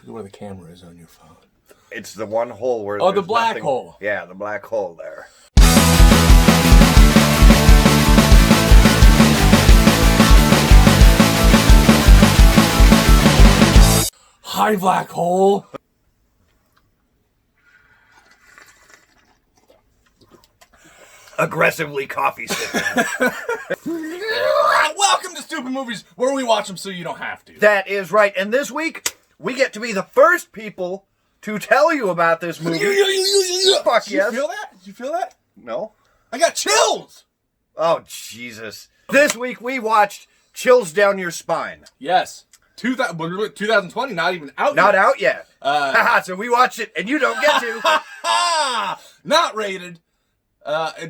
forget where the camera is on your phone. It's the one hole where the black hole. Yeah, the black hole there. Hi, black hole. Aggressively coffee sipping. Welcome to Stoopid Movies, where we watch them so you don't have to. That is right. And this week, we get to be the first people to tell you about this movie. Fuck yes. Did you feel that? Did you feel that? No. I got chills. Oh, Jesus. This week, we watched Chills Down Your Spine. Yes. 2020, not even out Not yet. out yet. So we watched it, and you don't get to. Not rated.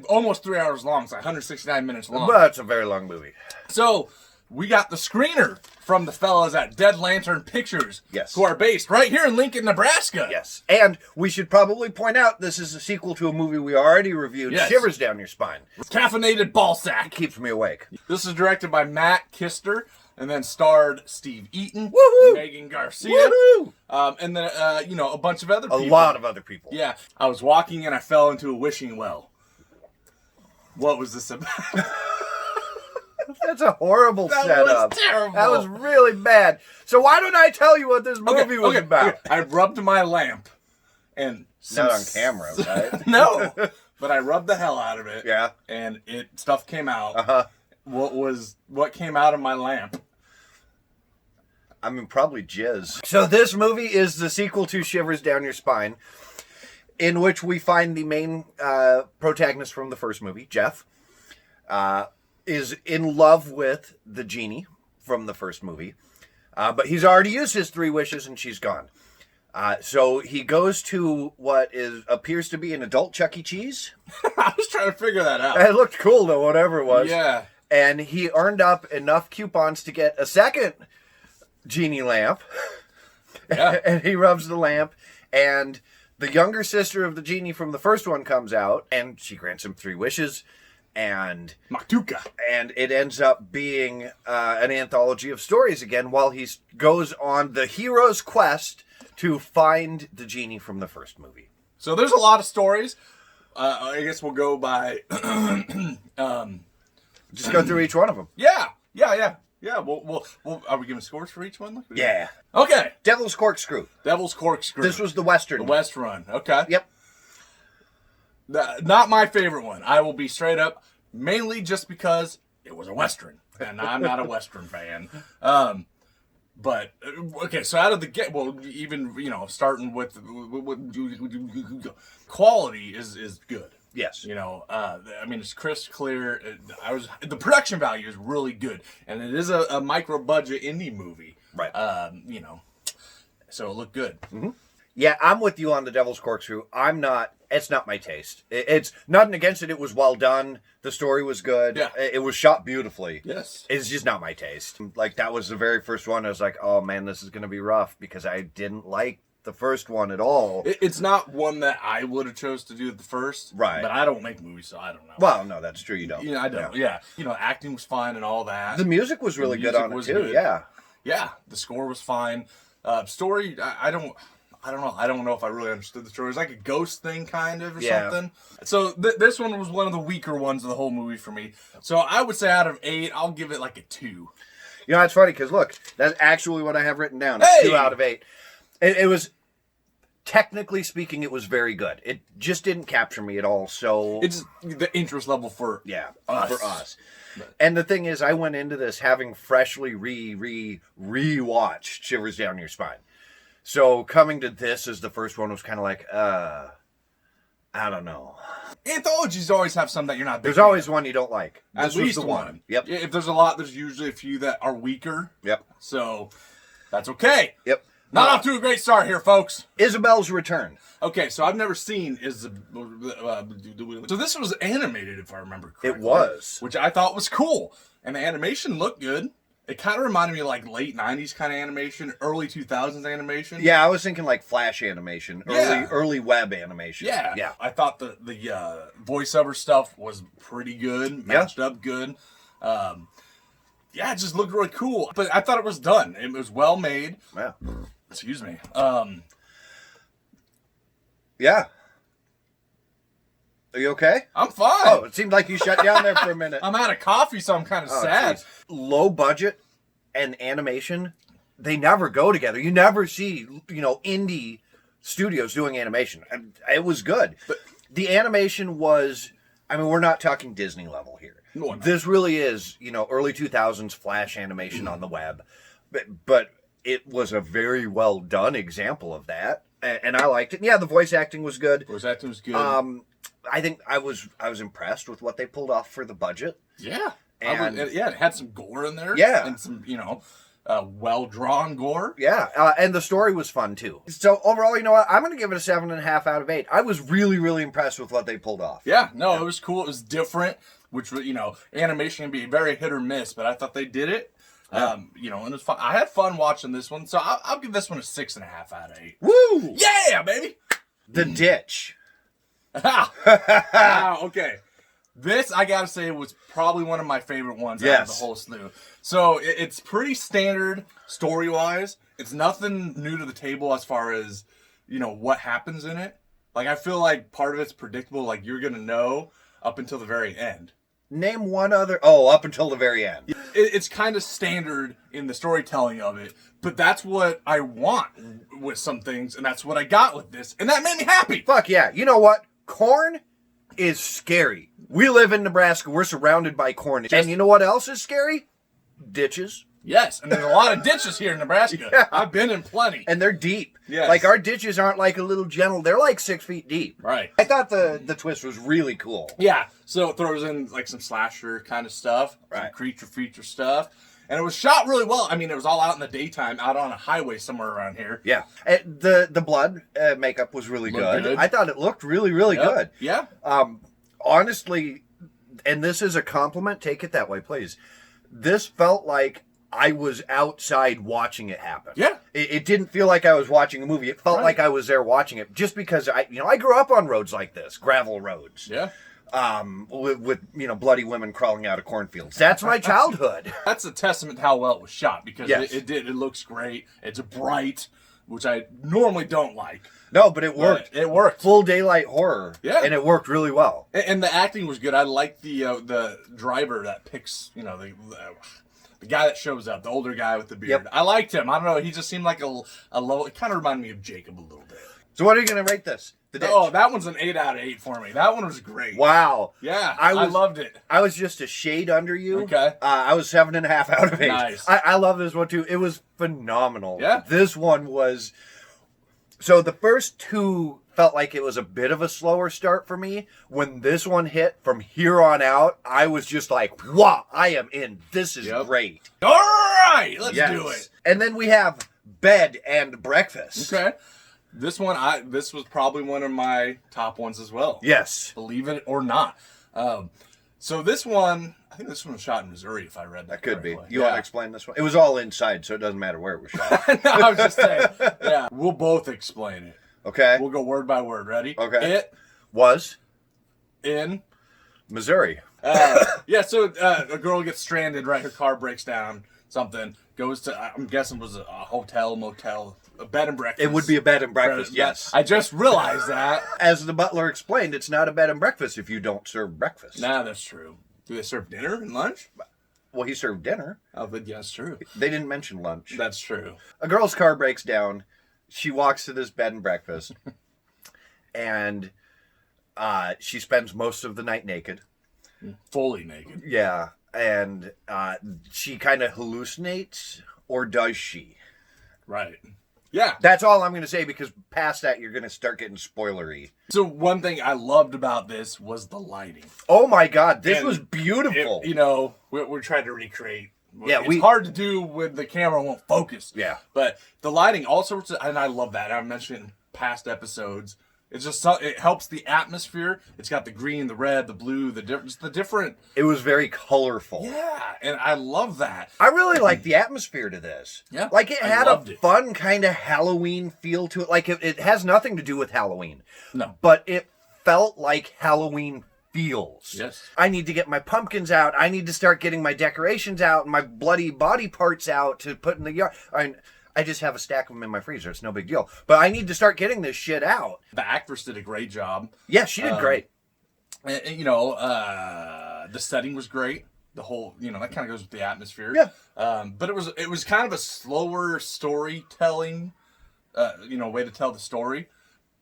Almost 3 hours long. It's like 169 minutes long. But it's a very long movie. So, we got the screener from the fellas at Dead Lantern Pictures. Yes. Who are based right here in Lincoln, Nebraska. Yes. And we should probably point out this is a sequel to a movie we already reviewed, Yes. Shivers Down Your Spine. Caffeinated ballsack. Keeps me awake. This is directed by Matt Kister and then starred Steve Eaton, Woohoo! Megan Garcia, Woohoo! And then, a bunch of other people. A lot of other people. Yeah. I was walking and I fell into a wishing well. What was this about? That's a horrible That setup. was terrible. That was really bad. So why don't I tell you what this movie was about? Okay. I rubbed my lamp and Not on camera, right? No, but I rubbed the hell out of it. Yeah. And stuff came out. Uh-huh. What came out of my lamp? I mean, probably jizz. So this movie is the sequel to Shivers Down Your Spine, in which we find the main protagonist from the first movie, Jeff, is in love with the genie from the first movie. But he's already used his 3 wishes and she's gone. So he goes to what appears to be an adult Chuck E. Cheese. I was trying to figure that out. It looked cool though, whatever it was. Yeah. And he earned up enough coupons to get a second genie lamp. Yeah. And he rubs the lamp, and the younger sister of the genie from the first one comes out, and she grants him 3 wishes, and Maktuka. And it ends up being an anthology of stories again, while he goes on the hero's quest to find the genie from the first movie. So there's a lot of stories. I guess we'll go by. Just go through each one of them. Yeah. We'll are we giving scores for each one? Yeah. Okay. Devil's Corkscrew. Devil's Corkscrew. This was the Western. The West Run. Okay. Yep. Not my favorite one. I will be straight up, mainly just because it was a Western, and I'm not a Western fan. But okay, so out of the get, well, even starting with quality is good. Yes. I mean, it's crisp, clear. The production value is really good, and it is a micro budget indie movie. Right. So it looked good. Mm-hmm. Yeah, I'm with you on the Devil's Corkscrew. It's not my taste. It's nothing against it. It was well done. The story was good. Yeah. It was shot beautifully. Yes. It's just not my taste. Like, that was the very first one. I was like, oh man, this is going to be rough, because I didn't like the first one at all. It's not one that I would have chose to do at the first. Right. But I don't make movies, so I don't know. Well, no, that's true. You don't. I don't. Yeah. Acting was fine and all that. The music was really good on it too. Good. Yeah. Yeah. The score was fine. Story, I don't know. I don't know if I really understood the story. It was like a ghost thing, kind of, or something. So this one was one of the weaker ones of the whole movie for me. So I would say out of 8, I'll give it like a 2. It's funny because look, that's actually what I have written down. It's Hey! 2 out of 8. It was, technically speaking, it was very good. It just didn't capture me at all. So It's the interest level for us. And the thing is, I went into this having freshly rewatched Shivers Down Your Spine. So coming to this as the first one was kind of like, I don't know. Anthologies always have some that you're not big There's fan always of. one you don't like. At This was least the one. Yep. If there's a lot, there's usually a few that are weaker. Yep. So that's okay. Yep. Not off to a great start here, folks. Isabel's Return. Okay, so I've never seen so this was animated, if I remember correctly. It was. Which I thought was cool. And the animation looked good. It kind of reminded me of like late 90s kind of animation, early 2000s animation. Yeah, I was thinking like Flash animation, early web animation. Yeah. Yeah. I thought the voiceover stuff was pretty good, matched up good. It just looked really cool. But I thought it was done. It was well made. Yeah. Excuse me. Yeah. Are you okay? I'm fine. Oh, it seemed like you shut down there for a minute. I'm out of coffee, so I'm kind of sad. Geez. Low budget and animation, they never go together. You never see, indie studios doing animation. And it was good. But the animation was, we're not talking Disney level here. No, this really is, early 2000s Flash animation on the web. But it was a very well done example of that. And I liked it. Yeah, the voice acting was good. Voice acting was good. I think I was impressed with what they pulled off for the budget. Yeah. And it had some gore in there. Yeah. And some, well-drawn gore. Yeah. And the story was fun, too. So, overall, you know what? I'm going to give it a 7.5 out of 8. I was really, really impressed with what they pulled off. Yeah. No, it was cool. It was different, which, animation can be very hit or miss, but I thought they did it. Yeah. And it was fun. I had fun watching this one, so I'll give this one a 6.5 out of 8. Woo! Yeah, baby! The Ditch. Wow, okay. This, I gotta say, was probably one of my favorite ones out of the whole slew. So, it's pretty standard story-wise. It's nothing new to the table as far as, what happens in it. Like, I feel like part of it's predictable, like, you're gonna know up until the very end. Name one other... Oh, up until the very end. It's kind of standard in the storytelling of it, but that's what I want with some things, and that's what I got with this, and that made me happy. Fuck yeah. You know what? Corn is scary. We live in Nebraska. We're surrounded by corn. And you know what else is scary? Ditches. Yes, and there's a lot of ditches here in Nebraska. Yeah. I've been in plenty. And they're deep. Yes. Like, our ditches aren't like a little gentle. They're like 6 feet deep. Right. I thought the twist was really cool. Yeah, so it throws in, like, some slasher kind of stuff. Right. Some creature feature stuff. And it was shot really well. It was all out in the daytime, out on a highway somewhere around here. Yeah. The blood makeup was really good. I thought it looked really, really good. Yeah. Honestly, and this is a compliment, take it that way, please. This felt like I was outside watching it happen. Yeah. It didn't feel like I was watching a movie. It felt like I was there watching it, just because I grew up on roads like this, gravel roads. Yeah. With bloody women crawling out of cornfields. That's my childhood. That's a testament to how well it was shot, because yes. it looks great. It's bright, which I normally don't like. No, but it worked. It worked. Full daylight horror. Yeah. And it worked really well. And the acting was good. I liked the driver that picks, the guy that shows up, the older guy with the beard. Yep. I liked him. I don't know. He just seemed like a level. It kind of reminded me of Jacob a little bit. So what are you going to rate this? Oh, that one's an 8 out of 8 for me. That one was great. Wow. Yeah, I loved it. I was just a shade under you. Okay. I was 7.5 out of 8. Nice. I love this one too. It was phenomenal. Yeah. This one was... So the first two felt like it was a bit of a slower start for me. When this one hit, from here on out, I was just like, wow, I am in. This is great. All right, let's do it. And then we have Bed and Breakfast. Okay. This one, this was probably one of my top ones as well. Yes. Believe it or not. So this one, I think this one was shot in Missouri, if I read that correctly. Could be. You want to explain this one? It was all inside, so it doesn't matter where it was shot. No, I was just saying. Yeah, we'll both explain it. Okay. We'll go word by word. Ready? Okay. It was in Missouri. Yeah, so a girl gets stranded, right? Her car breaks down, something. Goes to, I'm guessing it was a hotel, motel, a bed and breakfast. It would be a bed and breakfast, yes. I just realized that. As the butler explained, it's not a bed and breakfast if you don't serve breakfast. Nah, that's true. Do they serve dinner and lunch? Well, he served dinner. Oh, but yeah, that's true. They didn't mention lunch. That's true. A girl's car breaks down. She walks to this bed and breakfast. And she spends most of the night naked. Fully naked. Yeah. And she kind of hallucinates, or does she? Right. Yeah. That's all I'm going to say, because past that, you're going to start getting spoilery. So one thing I loved about this was the lighting. Oh my God, this was beautiful. We're trying to recreate. Yeah, it's hard to do when the camera won't focus. Yeah. But the lighting, all sorts of, and I love that. I mentioned in past episodes. It's just, it helps the atmosphere. It's got the green, the red, the blue, the different. It was very colorful. Yeah, and I love that. I really like the atmosphere to this. Yeah. Like, it had a fun kind of Halloween feel to it. Like, it has nothing to do with Halloween. No. But it felt like Halloween feels. Yes. I need to get my pumpkins out. I need to start getting my decorations out and my bloody body parts out to put in the yard. I just have a stack of them in my freezer. It's no big deal. But I need to start getting this shit out. The actress did a great job. Yeah, she did great. And, the setting was great. The whole, that kind of goes with the atmosphere. Yeah. But it was kind of a slower storytelling, way to tell the story.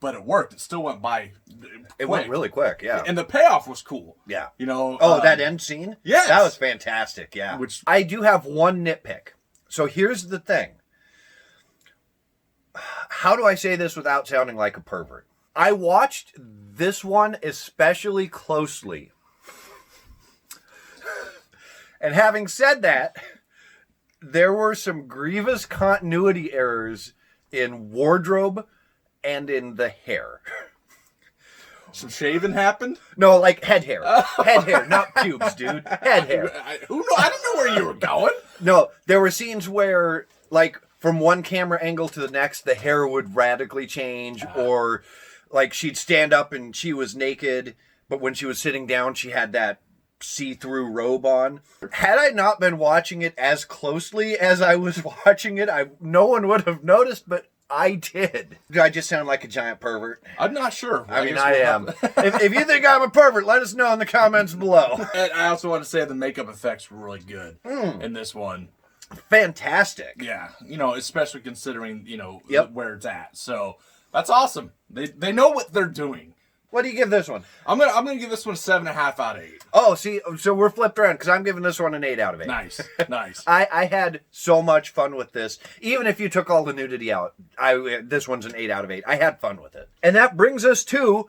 But it worked. It still went by quick. It went really quick, yeah. And the payoff was cool. Yeah. That end scene? Yes. That was fantastic, yeah. Which I do have one nitpick. So here's the thing. How do I say this without sounding like a pervert? I watched this one especially closely. And having said that, there were some grievous continuity errors in wardrobe and in the hair. Some shaving happened? No, like head hair. Head hair, not pubes, dude. Head hair. I didn't know where you were going. No, there were scenes where, like, from one camera angle to the next, the hair would radically change, or, like, she'd stand up and she was naked, but when she was sitting down, she had that see-through robe on. Had I not been watching it as closely as I was watching it, no one would have noticed, but I did. Do I just sound like a giant pervert? I'm not sure. I am. If you think I'm a pervert, let us know in the comments below. And I also want to say the makeup effects were really good in this one. Fantastic. Yeah. Especially considering, where it's at. So that's awesome. They know what they're doing. What do you give this one? I'm gonna give this one a 7.5 out of 8. Oh, see, so we're flipped around because I'm giving this one an 8 out of 8. Nice. I had so much fun with this. Even if you took all the nudity out, this one's an 8 out of 8. I had fun with it. And that brings us to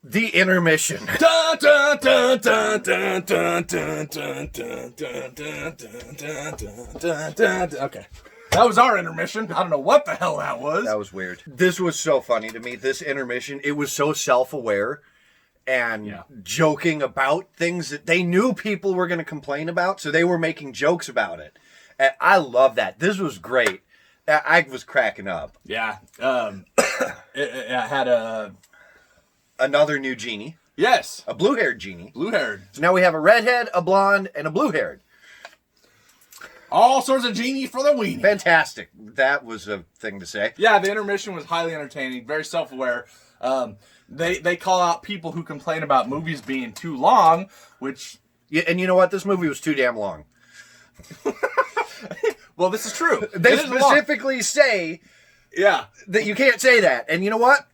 the intermission. Dun, dun, dun, dun, dun, dun, dun, dun, dun, dun, dun, dun, dun, dun. Okay. That was our intermission. I don't know what the hell that was. That was weird. This was so funny to me, this intermission. It was so self-aware and joking about things that they knew people were going to complain about, so they were making jokes about it. And I love that. This was great. I was cracking up. Yeah. It had another new genie. Yes. A blue-haired genie. Blue-haired. So now we have a redhead, a blonde, and a blue-haired. All sorts of genie for the weenie. Fantastic. That was a thing to say. Yeah, the intermission was highly entertaining, very self-aware. They call out people who complain about movies being too long, which... Yeah, and you know what? This movie was too damn long. Well, this is true. They specifically say that you can't say that. And you know what?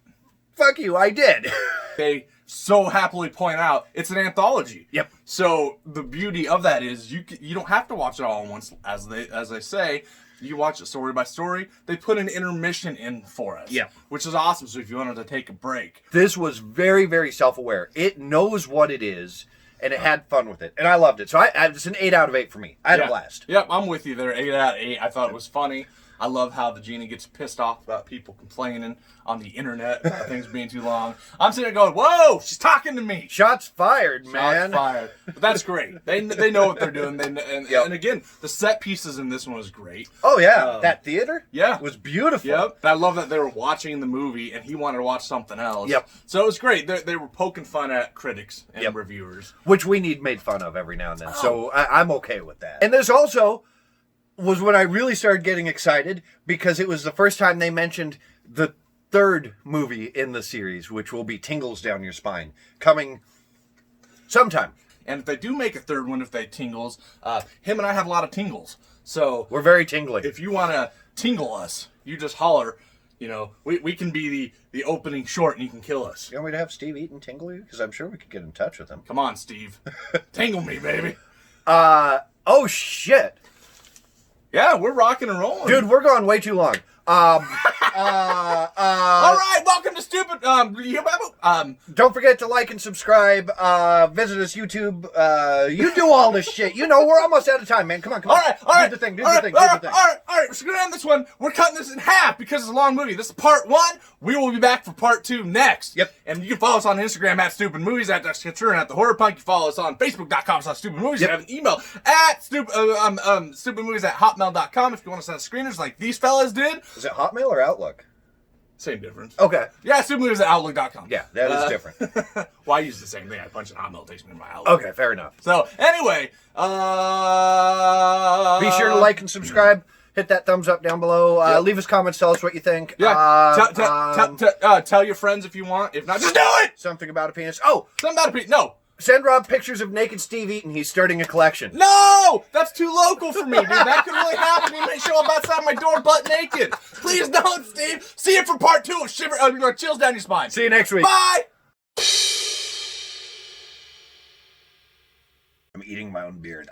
Fuck you, I did. They so happily point out it's an anthology. Yep. So the beauty of that is you don't have to watch it all at once, as they say. You watch it story by story. They put an intermission in for us. Yeah. Which is awesome. So if you wanted to take a break. This was very, very self-aware. It knows what it is, and it had fun with it. And I loved it. So it's an 8 out of 8 for me. I had a blast. Yep, I'm with you there. 8 out of 8. I thought it was funny. I love how the genie gets pissed off about people complaining on the internet about things being too long. I'm sitting there going, whoa, she's talking to me. Shots fired, man. Shots fired. But that's great. They know what they're doing. And again, the set pieces in this one was great. Oh, yeah. That theater? Yeah. Was beautiful. Yep. I love that they were watching the movie and he wanted to watch something else. Yep. So it was great. They were poking fun at critics and reviewers. Which we need made fun of every now and then. So I'm okay with that. And there's also... was when I really started getting excited because it was the first time they mentioned the third movie in the series, which will be Tingles Down Your Spine, coming sometime. And if they do make a third one, if they tingles, him and I have a lot of tingles. So we're very tingly. If you want to tingle us, you just holler. We can be the opening short and you can kill us. You want me to have Steve Eaton tingle you? Because I'm sure we could get in touch with him. Come on, Steve. Tingle me, baby. Oh, shit. Yeah, we're rocking and rolling. Dude, we're going way too long. All right, welcome to Stoopid. Don't forget to like and subscribe. Visit us YouTube. You do all this shit. We're almost out of time, man. Come on. All right. Do the thing. All right. We're just gonna end this one. We're cutting this in half because it's a long movie. This is part 1. We will be back for part 2 next. Yep. And you can follow us on Instagram at Stoopid Movies, at Dexter and at the Horror Punk. You follow us on Facebook.com/Stoopid Movies. You have an email at stupidmovies@hotmail.com if you want to send us screeners like these fellas did. Is it Hotmail or Outlook? Same difference. Okay. Yeah, stupidmovies@outlook.com. Yeah, that is different. Well, I use the same thing. I punch an Hotmail, it takes me to my Outlook. Okay, fair enough. So, anyway, be sure to like and subscribe. hit that thumbs up down below. Leave us comments. Tell us what you think. Yeah. Tell your friends if you want. If not, just do it. Something about a penis. Oh, something about a penis. No. Send Rob pictures of naked Steve Eaton. He's starting a collection. No! That's too local for me, dude. That could really happen. He may show up outside my door butt naked. Please don't, Steve. See you for part 2 of Chills Down Your Spine. See you next week. Bye! I'm eating my own beard.